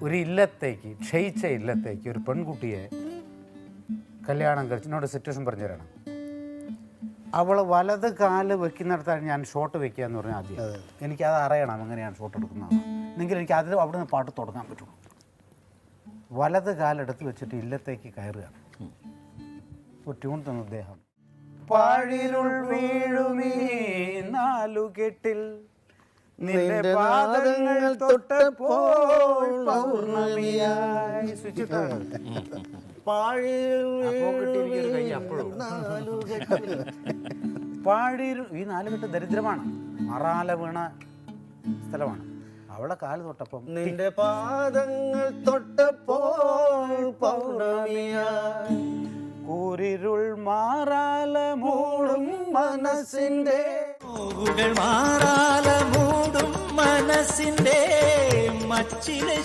ഒരു ഇല്ലത്തേക്ക്, ക്ഷയിച്ച ഇല്ലത്തേക്ക് ഒരു പെൺകുട്ടിയെ കല്യാണം കഴിച്ച് എന്നോട് സിറ്റുവേഷൻ പറഞ്ഞു തരണം. അവൾ വലത് കാല് വെക്കുന്നിടത്താണ് ഞാൻ ഷോട്ട് വെക്കുക എന്ന് പറഞ്ഞാൽ ആദ്യം എനിക്കത് അറിയണം എങ്ങനെയാണ് ഷോട്ട് എടുക്കുന്നത്. എന്നെങ്കിൽ എനിക്ക് അതിൽ അവിടെ നിന്ന് പാട്ട് തുടങ്ങാൻ പറ്റുള്ളൂ. വലത് കാലെടുത്ത് വെച്ചിട്ട് ഇല്ലത്തേക്ക് കയറുകയാണ്. ഒരു ട്യൂൺ തന്ന അദ്ദേഹം, പാഴിരുൾ വീഴുമീ നാലുകെട്ടിൽ നിന്റെ പാദങ്ങൾ തൊട്ടപ്പോൾ പൗർണമിയായി. ഈ നാലുകെട്ട് ദരിദ്രമാണ്, മറാല വീണ സ്ഥലമാണ്. അവളെ കാല് തൊട്ടപ്പം നിന്റെ പാദങ്ങൾ തൊട്ടപ്പോൾ പൗർണമിയായി. കൂരിരുൾ മാറാല മൂടും മനസ്സിന്റെ, മാറാല മൂടും മനസ്സിന്റെ മച്ചിലെ